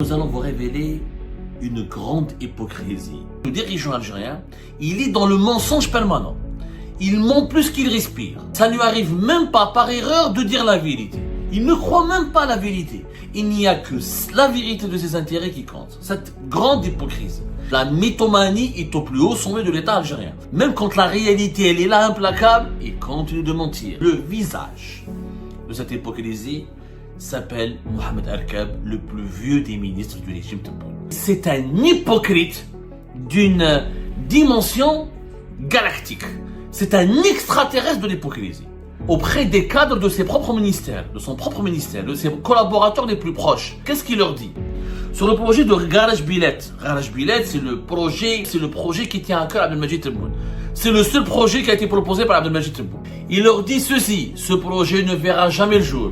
nous allons vous révéler une grande hypocrisie. Le dirigeant algérien, il est dans le mensonge permanent. Il ment plus qu'il respire. Ça ne lui arrive même pas par erreur de dire la vérité. Il ne croit même pas à la vérité. Il n'y a que la vérité de ses intérêts qui compte. Cette grande hypocrisie. La mythomanie est au plus haut sommet de l'État algérien. Même quand la réalité, elle est là implacable, il continue de mentir. Le visage de cette hypocrisie s'appelle Mohamed Erkeb, le plus vieux des ministres du régime Tebboune. C'est un hypocrite d'une dimension galactique. C'est un extraterrestre de l'hypocrisie. Auprès des cadres de ses propres ministères, de son propre ministère, de ses collaborateurs les plus proches, qu'est-ce qu'il leur dit? Sur le projet de Garage Billet. Garage Billet, c'est le projet qui tient à cœur Abdelmadjid Tebboune. C'est le seul projet qui a été proposé par Abdelmadjid Tebboune. Il leur dit ceci: ce projet ne verra jamais le jour.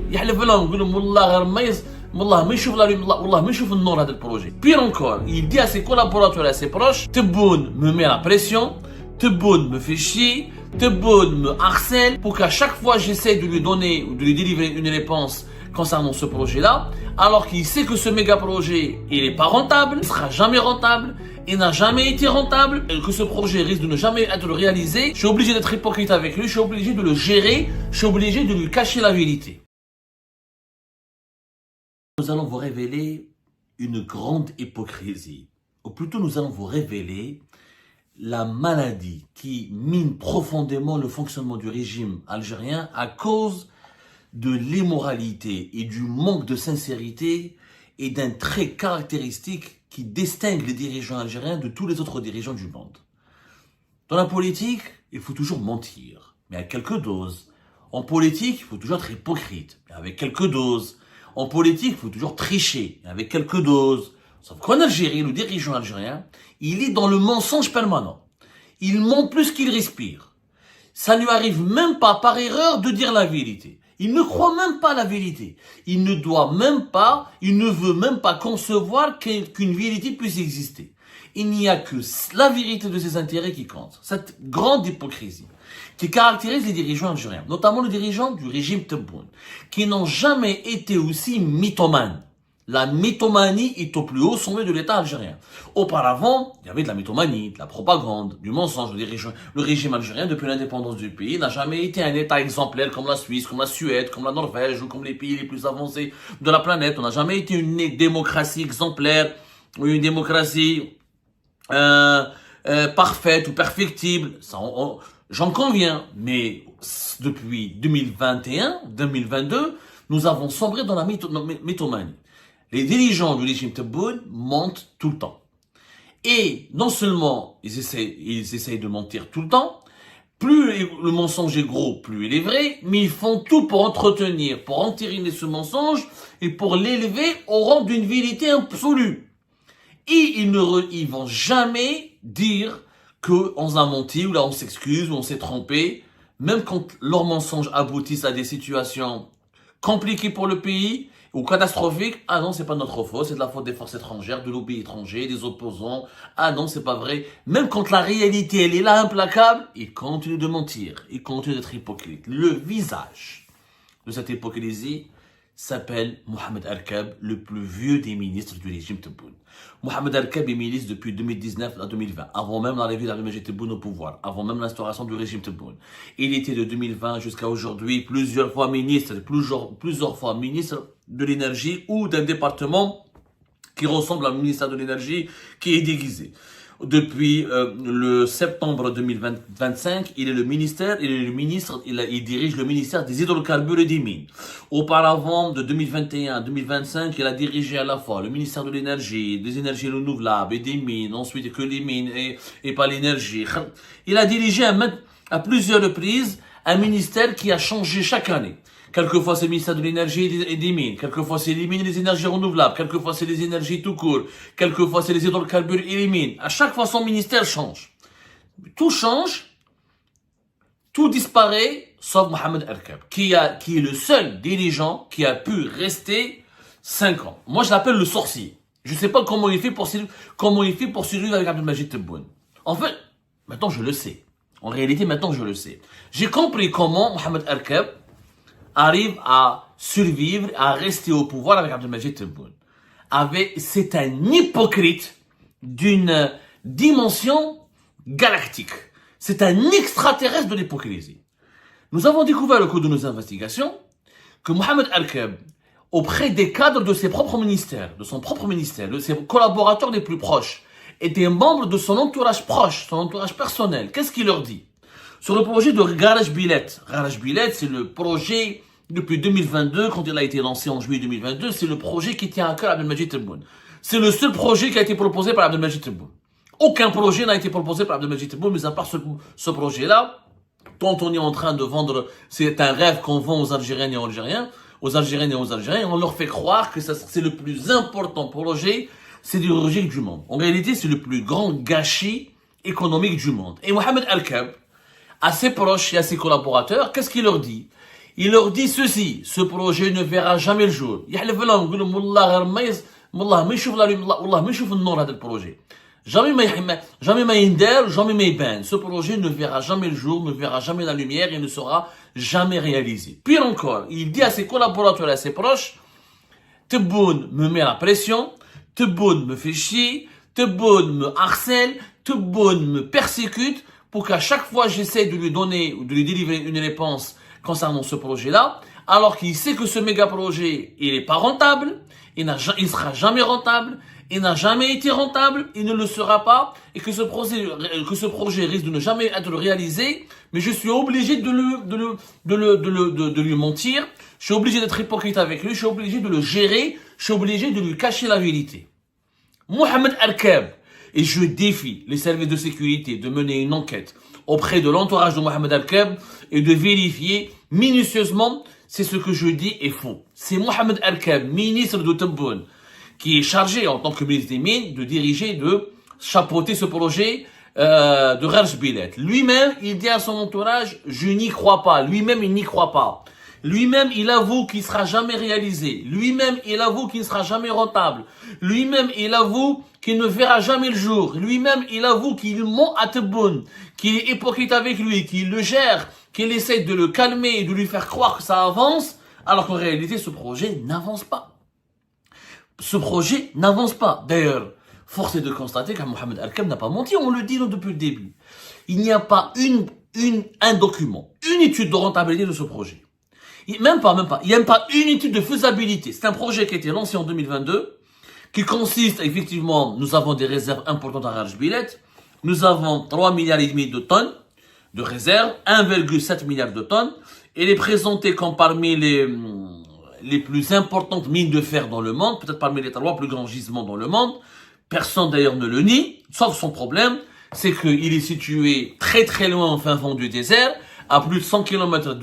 Pire encore, il dit à ses collaborateurs et à ses proches: Tebboune me met la pression, Tebboune me fait chier, Tebboune me harcèle pour qu'à chaque fois j'essaie de lui donner ou de lui délivrer une réponse concernant ce projet-là, alors qu'il sait que ce méga projet, il n'est pas rentable, il ne sera jamais rentable, il n'a jamais été rentable, et que ce projet risque de ne jamais être réalisé. Je suis obligé d'être hypocrite avec lui, je suis obligé de le gérer, je suis obligé de lui cacher la vérité. Nous allons vous révéler une grande hypocrisie, ou plutôt nous allons vous révéler la maladie qui mine profondément le fonctionnement du régime algérien à cause de l'immoralité et du manque de sincérité et d'un trait caractéristique qui distingue les dirigeants algériens de tous les autres dirigeants du monde. Dans la politique, il faut toujours mentir, mais à quelques doses. En politique, il faut toujours être hypocrite, mais avec quelques doses. En politique, il faut toujours tricher, mais avec quelques doses. Sauf qu'en Algérie, le dirigeant algérien, il est dans le mensonge permanent. Il ment plus qu'il respire. Ça ne lui arrive même pas par erreur de dire la vérité. Il ne croit même pas à la vérité. Il ne veut même pas concevoir qu'une vérité puisse exister. Il n'y a que la vérité de ses intérêts qui compte. Cette grande hypocrisie qui caractérise les dirigeants algériens, notamment les dirigeants du régime Tebboune, qui n'ont jamais été aussi mythomanes. La mythomanie est au plus haut sommet de l'État algérien. Auparavant, il y avait de la mythomanie, de la propagande, du mensonge. Le régime algérien, depuis l'indépendance du pays, n'a jamais été un État exemplaire comme la Suisse, comme la Suède, comme la Norvège ou comme les pays les plus avancés de la planète. On n'a jamais été une démocratie exemplaire ou une démocratie parfaite ou perfectible. J'en conviens. Mais depuis 2021, 2022, nous avons sombré dans la mythomanie. Les dirigeants du régime Tebboune mentent tout le temps. Et non seulement ils essayent de mentir tout le temps, plus le mensonge est gros, plus il est vrai, mais ils font tout pour entretenir, pour entériner ce mensonge et pour l'élever au rang d'une vérité absolue. Et ils vont jamais dire qu'on a menti, ou là on s'excuse, ou on s'est trompé, même quand leurs mensonges aboutissent à des situations compliquées pour le pays, ou catastrophique. Ah non, c'est pas notre faute, c'est de la faute des forces étrangères, de lobbies étrangers, des opposants. Ah non, c'est pas vrai. Même quand la réalité, elle est là implacable, il continue de mentir, il continue d'être hypocrite. Le visage de cette hypocrisie s'appelle Mohamed Erkeb, le plus vieux des ministres du régime Tebboune. Mohamed Erkeb est ministre depuis 2019 à 2020, avant même l'arrivée d'Abdelmadjid Tebboune au pouvoir, avant même l'instauration du régime Tebboune. Il était de 2020 jusqu'à aujourd'hui plusieurs fois ministre de l'énergie ou d'un département qui ressemble au ministère de l'énergie qui est déguisé. Depuis le septembre 2025, il dirige le ministère des hydrocarbures et des mines. Auparavant, de 2021 à 2025, il a dirigé à la fois le ministère de l'énergie, des énergies renouvelables et des mines, ensuite que les mines et pas l'énergie. Il a dirigé à plusieurs reprises un ministère qui a changé chaque année. Quelquefois c'est le ministère de l'énergie et des mines, quelquefois c'est les mines et les énergies renouvelables, quelquefois c'est les énergies tout court, quelquefois c'est les hydrocarbures et les mines. À chaque fois son ministère change. Tout change, tout disparaît, sauf Mohamed Erkeb, qui est le seul dirigeant qui a pu rester 5 ans. Moi je l'appelle le sorcier. Je ne sais pas comment il fait pour survivre avec Abdelmadjid Tebboune. En fait, maintenant je le sais. En réalité, maintenant je le sais. J'ai compris comment Mohamed Erkeb arrive à survivre, à rester au pouvoir avec Abdelmadjid Tebboune. c'est un hypocrite d'une dimension galactique. C'est un extraterrestre de l'hypocrisie. Nous avons découvert au cours de nos investigations que Mohamed Al-Kab, auprès des cadres de ses propres ministères, de son propre ministère, de ses collaborateurs les plus proches, était membre de son entourage proche, son entourage personnel. Qu'est-ce qu'il leur dit? Sur le projet de Garage Billet. Garage Billet, c'est le projet depuis 2022, quand il a été lancé en juillet 2022, c'est le projet qui tient à cœur Abdelmajid Tebboune. C'est le seul projet qui a été proposé par Abdelmajid Tebboune. Aucun projet n'a été proposé par Abdelmajid Tebboune, mais à part ce projet-là, dont on est en train de vendre, c'est un rêve qu'on vend aux Algériennes et aux Algériens, on leur fait croire que c'est le plus important projet sidérurgique du monde. En réalité, c'est le plus grand gâchis économique du monde. Et Mohamed Al-Kab, à ses proches et à ses collaborateurs, qu'est-ce qu'il leur dit? Il leur dit ceci: ce projet ne verra jamais le jour. Jamais ce projet ne verra jamais le jour, ne verra jamais la lumière et ne sera jamais réalisé. Pire encore, il dit à ses collaborateurs et à ses proches: Tebboune me met la pression, Tebboune me fait chier, Tebboune me harcèle, Tebboune me persécute, pour qu'à chaque fois j'essaie de lui donner ou de lui délivrer une réponse concernant ce projet-là, alors qu'il sait que ce méga projet, il n'est pas rentable, il sera jamais rentable, il n'a jamais été rentable, il ne le sera pas, et que ce projet risque de ne jamais être réalisé, mais je suis obligé de lui mentir, je suis obligé d'être hypocrite avec lui, je suis obligé de le gérer, je suis obligé de lui cacher la vérité. Mohamed Al-Kab, et je défie les services de sécurité de mener une enquête auprès de l'entourage de Mohamed Al-Kab et de vérifier minutieusement si ce que je dis est faux. C'est Mohamed Al-Kab, ministre de Tebboune, qui est chargé en tant que ministre des Mines de diriger, de chapeauter ce projet de Garage Billet. Lui-même, il dit à son entourage: je n'y crois pas. Lui-même, il n'y croit pas. Lui-même, il avoue qu'il ne sera jamais réalisé. Lui-même, il avoue qu'il ne sera jamais rentable. Lui-même, il avoue qu'il ne verra jamais le jour. Lui-même, il avoue qu'il ment à Tebboune, qu'il est hypocrite avec lui, qu'il le gère, qu'il essaie de le calmer et de lui faire croire que ça avance, alors qu'en réalité, ce projet n'avance pas. Ce projet n'avance pas. D'ailleurs, force est de constater que Mohamed Al-Kab n'a pas menti, on le dit depuis le début. Il n'y a pas un document, une étude de rentabilité de ce projet. Même pas. Il n'y a même pas une étude de faisabilité. C'est un projet qui a été lancé en 2022, qui consiste, effectivement, nous avons des réserves importantes à Garage Billet. Nous avons 3,5 milliards de tonnes de réserves, 1,7 milliard de tonnes. Il est présenté comme parmi les plus importantes mines de fer dans le monde, peut-être parmi les 3 plus grands gisements dans le monde. Personne d'ailleurs ne le nie, sauf son problème, c'est qu'il est situé très très loin en fin fond du désert, à plus de 100 km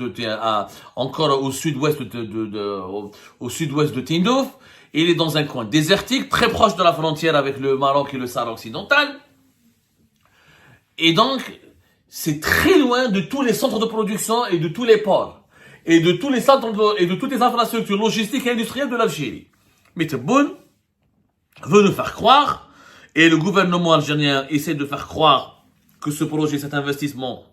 encore au sud-ouest de Tindouf. Il est dans un coin désertique, très proche de la frontière avec le Maroc et le Sahara occidental. Et donc, c'est très loin de tous les centres de production et de tous les ports. Et de tous les centres et de toutes les infrastructures logistiques et industrielles de l'Algérie. Mais Tebboune veut nous faire croire, et le gouvernement algérien essaie de faire croire que ce projet, cet investissement,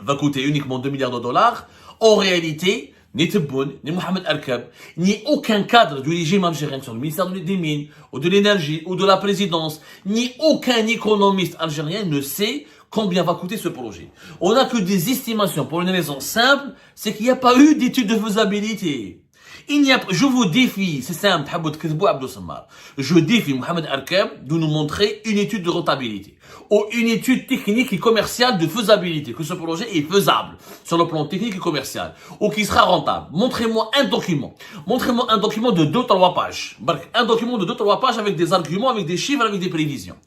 va coûter uniquement 2 milliards de dollars. En réalité, ni Tebboune, ni Mohamed Al-Kab, ni aucun cadre du régime algérien, sur le ministère des Mines, ou de l'énergie, ou de la présidence, ni aucun économiste algérien ne sait combien va coûter ce projet. On n'a que des estimations pour une raison simple, c'est qu'il n'y a pas eu d'étude de faisabilité. Je vous défie, c'est simple, je défie Mohamed Al-Kab de nous montrer une étude de rentabilité ou une étude technique et commerciale de faisabilité, que ce projet est faisable sur le plan technique et commercial ou qu'il sera rentable. Montrez-moi un document. Montrez-moi un document de 2-3 pages. Un document de 2-3 pages avec des arguments, avec des chiffres, avec des prévisions.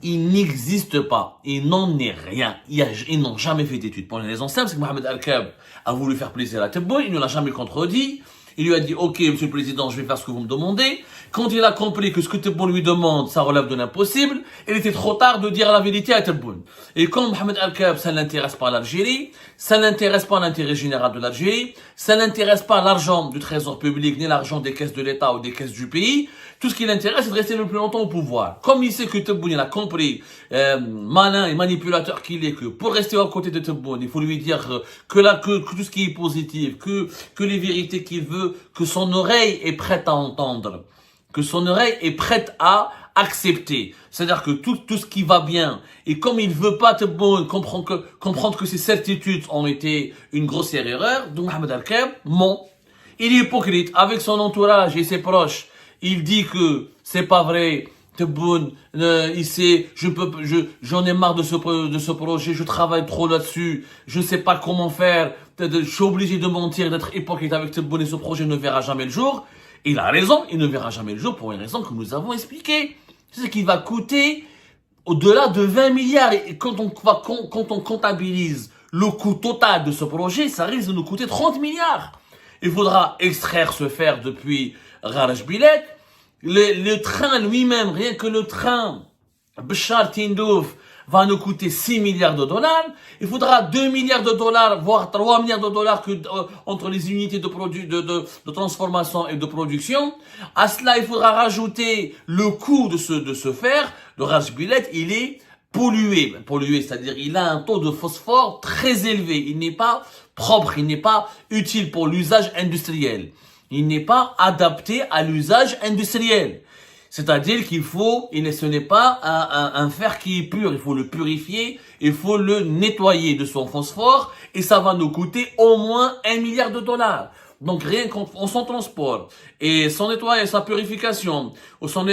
Il n'existe pas. Il n'en est rien. Ils n'ont jamais fait d'études. Pour une raison simple, c'est que Mohamed Al-Kab a voulu faire plaisir à Tebboune. Il ne l'a jamais contredit. Il lui a dit: ok, monsieur le président, je vais faire ce que vous me demandez. Quand il a compris que ce que Tebboune lui demande, ça relève de l'impossible, il était trop tard de dire la vérité à Tebboune. Et comme Mohamed Al-Kab, ça n'intéresse pas l'Algérie, ça n'intéresse pas l'intérêt général de l'Algérie, ça n'intéresse pas l'argent du trésor public, ni l'argent des caisses de l'État ou des caisses du pays, tout ce qui l'intéresse, c'est de rester le plus longtemps au pouvoir. Comme il sait que Tebboune, il a compris, malin et manipulateur qu'il est, que pour rester à côté de Tebboune, il faut lui dire que tout ce qui est positif, que les vérités qu'il veut, que son oreille est prête à entendre, que son oreille est prête à accepter. C'est-à-dire que tout ce qui va bien, et comme il veut pas comprendre que ses certitudes ont été une grossière erreur, donc Mohamed Al-Kab ment. Il est hypocrite avec son entourage et ses proches. Il dit que c'est pas vrai. Tebboune, j'en ai marre de ce projet, je travaille trop là-dessus, je sais pas comment faire, je suis obligé de mentir, d'être hypocrite avec Tebboune et ce projet ne verra jamais le jour. Il a raison, il ne verra jamais le jour pour une raison que nous avons expliquée. C'est qu'il va coûter au-delà de 20 milliards. Et quand on comptabilise le coût total de ce projet, ça risque de nous coûter 30 milliards. Il faudra extraire ce fer depuis Garage Bilet. Le train lui-même, rien que le train Bchar Tindouf va nous coûter 6 milliards de dollars. Il faudra 2 milliards de dollars, voire 3 milliards de dollars entre les unités de transformation et de production. À cela, il faudra rajouter le coût de ce fer. Le Garage Bilet, il est pollué. Pollué, c'est-à-dire il a un taux de phosphore très élevé. Il n'est pas propre, il n'est pas utile pour l'usage industriel. Il n'est pas adapté à l'usage industriel. C'est-à-dire ce n'est pas un fer qui est pur, il faut le purifier, il faut le nettoyer de son phosphore, et ça va nous coûter au moins 1 milliard de dollars. Donc rien qu'en son transport, et son nettoyage, sa purification, ou sa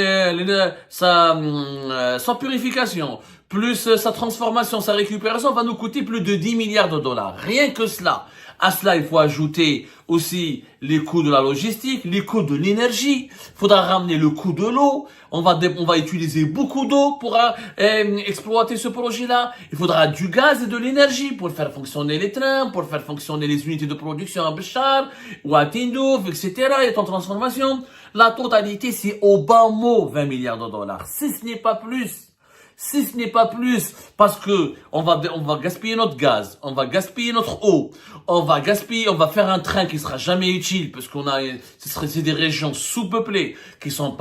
purification, plus sa transformation, sa récupération, va nous coûter plus de 10 milliards de dollars. Rien que cela. À cela, il faut ajouter aussi les coûts de la logistique, les coûts de l'énergie. Il faudra ramener le coût de l'eau. On va utiliser beaucoup d'eau pour exploiter ce projet-là. Il faudra du gaz et de l'énergie pour faire fonctionner les trains, pour faire fonctionner les unités de production à Bchar ou à Tindouf, etc. et en transformation. La totalité, c'est au bas mot 20 milliards de dollars. Si ce n'est pas plus. Si ce n'est pas plus, parce que on va gaspiller notre gaz, on va gaspiller notre eau, on va faire un train qui sera jamais utile, parce c'est des régions sous-peuplées, qui n'ont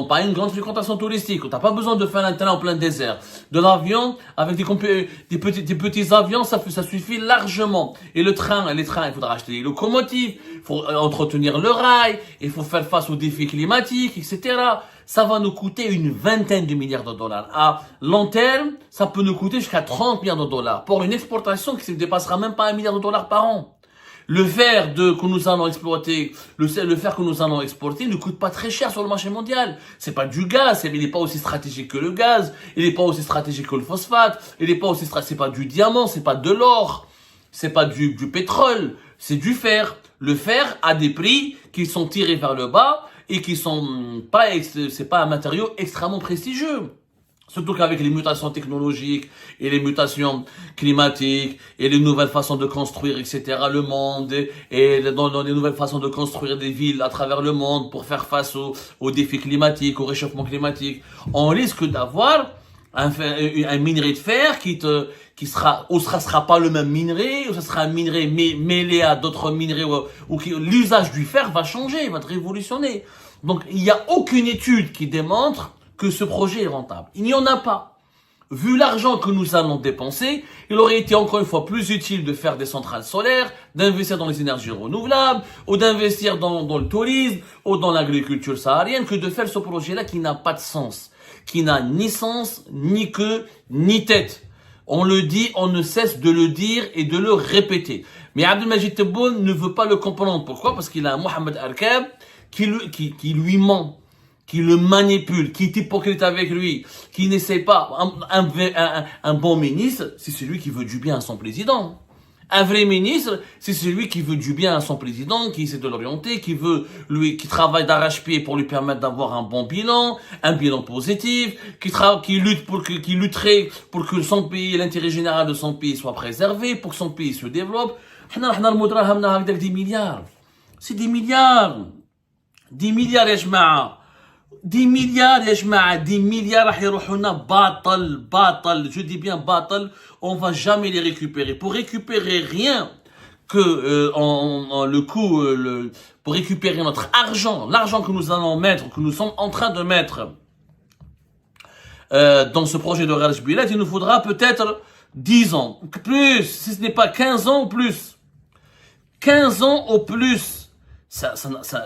pas une grande fréquentation touristique. On n'a pas besoin de faire un train en plein désert. De l'avion, avec des petits avions, ça suffit largement. Et les trains, il faudra acheter des locomotives, il faut entretenir le rail, il faut faire face aux défis climatiques, etc. Ça va nous coûter une vingtaine de milliards de dollars. À long terme, ça peut nous coûter jusqu'à 30 milliards de dollars pour une exportation qui ne dépassera même pas 1 milliard de dollars par an. Le fer que nous allons exploiter, le fer que nous allons exporter ne coûte pas très cher sur le marché mondial. C'est pas du gaz, il n'est pas aussi stratégique que le gaz, il n'est pas aussi stratégique que le phosphate, c'est pas du diamant, c'est pas de l'or, c'est pas du pétrole, c'est du fer. Le fer a des prix qui sont tirés vers le bas et c'est pas un matériau extrêmement prestigieux. Surtout qu'avec les mutations technologiques et les mutations climatiques et les nouvelles façons de construire, etc., le monde et dans les nouvelles façons de construire des villes à travers le monde pour faire face aux défis climatiques, au réchauffement climatique, on risque d'avoir un minerai de fer sera pas le même minerai, ou ça sera un minerai mêlé à d'autres minerais, l'usage du fer va changer, va être révolutionné. Donc, il n'y a aucune étude qui démontre que ce projet est rentable. Il n'y en a pas. Vu l'argent que nous allons dépenser, il aurait été encore une fois plus utile de faire des centrales solaires, d'investir dans les énergies renouvelables, ou d'investir dans le tourisme, ou dans l'agriculture saharienne, que de faire ce projet-là qui n'a pas de sens, qui n'a ni sens, ni queue, ni tête. On le dit, on ne cesse de le dire et de le répéter. Mais Abdelmajid Tebboune ne veut pas le comprendre. Pourquoi? Parce qu'il a un Mohamed Al-Kab qui lui ment, qui le manipule, qui est hypocrite avec lui, qui n'essaie pas. Un bon ministre, c'est celui qui veut du bien à son président. Un vrai ministre, c'est celui qui veut du bien à son président, qui essaie de l'orienter, qui travaille d'arrache-pied pour lui permettre d'avoir un bon bilan, un bilan positif, qui lutterait pour que son pays, l'intérêt général de son pays soit préservé, pour que son pays se développe. Des milliards. C'est des milliards. 10 milliards, يا جماعة. 10 milliards, يا جماعة. 10 milliards, راح يروحونا باطل. Je dis bien باطل. On va jamais les récupérer. Pour récupérer rien pour récupérer notre argent, l'argent que nous allons mettre, que nous sommes en train de mettre dans ce projet de Garage Bilet, il nous faudra peut-être 10 ans. Plus, si ce n'est pas 15 ans ou plus. 15 ans au plus. Ça,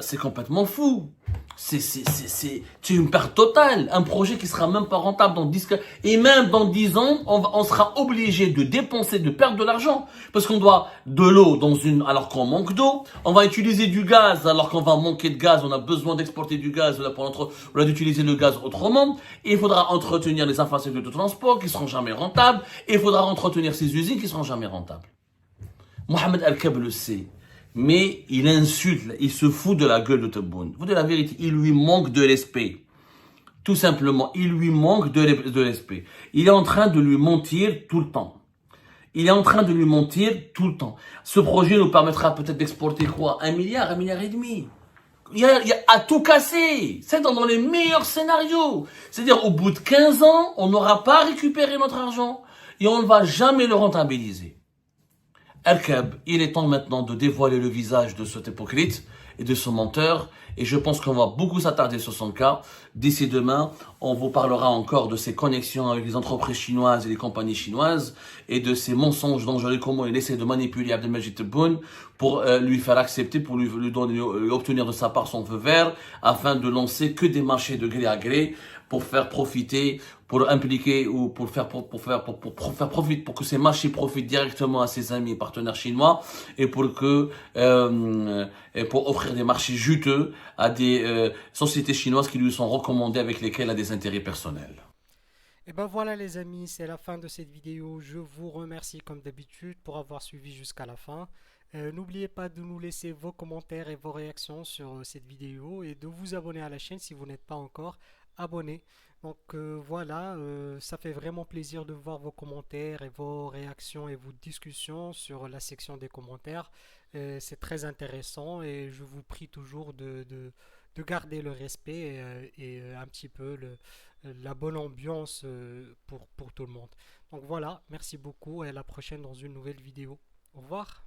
c'est complètement fou. C'est une perte totale. Un projet qui sera même pas rentable dans 10 ans. Et même dans 10 ans, on sera obligé de dépenser, de perdre de l'argent. Parce qu'on doit de l'eau alors qu'on manque d'eau. On va utiliser du gaz alors qu'on va manquer de gaz. On a besoin d'exporter du gaz. On a d'utiliser le gaz autrement. Et il faudra entretenir les infrastructures de transport qui seront jamais rentables. Et il faudra entretenir ces usines qui seront jamais rentables. Mohamed Al-Kab le sait. Mais il insulte, il se fout de la gueule de Tebboune. Vous dites la vérité, il lui manque de respect. Tout simplement, il lui manque de respect. Il est en train de lui mentir tout le temps. Il est en train de lui mentir tout le temps. Ce projet nous permettra peut-être d'exporter quoi? 1 milliard, 1 milliard et demi. Il y a à tout casser. C'est dans les meilleurs scénarios. C'est-à-dire, au bout de 15 ans, on n'aura pas récupéré notre argent et on ne va jamais le rentabiliser. Al-Kab, il est temps maintenant de dévoiler le visage de cet hypocrite et de ce menteur. Et je pense qu'on va beaucoup s'attarder sur son cas. D'ici demain, on vous parlera encore de ses connexions avec les entreprises chinoises et les compagnies chinoises et de ces mensonges dangereux, comment il essaie de manipuler Abdelmajid Tebboune pour lui faire accepter, pour lui obtenir de sa part son feu vert afin de lancer que des marchés de gré à gré pour faire profiter, pour impliquer ou pour faire profiter, pour que ces marchés profitent directement à ses amis et partenaires chinois et pour offrir des marchés juteux à des sociétés chinoises qui lui sont recommandées avec lesquelles il a des intérêts personnels. Et ben voilà les amis, c'est la fin de cette vidéo. Je vous remercie comme d'habitude pour avoir suivi jusqu'à la fin. N'oubliez pas de nous laisser vos commentaires et vos réactions sur cette vidéo et de vous abonner à la chaîne si vous n'êtes pas encore abonné. Donc voilà, ça fait vraiment plaisir de voir vos commentaires et vos réactions et vos discussions sur la section des commentaires. C'est très intéressant et je vous prie toujours de garder le respect et un petit peu la bonne ambiance pour tout le monde. Donc voilà, merci beaucoup et à la prochaine dans une nouvelle vidéo. Au revoir.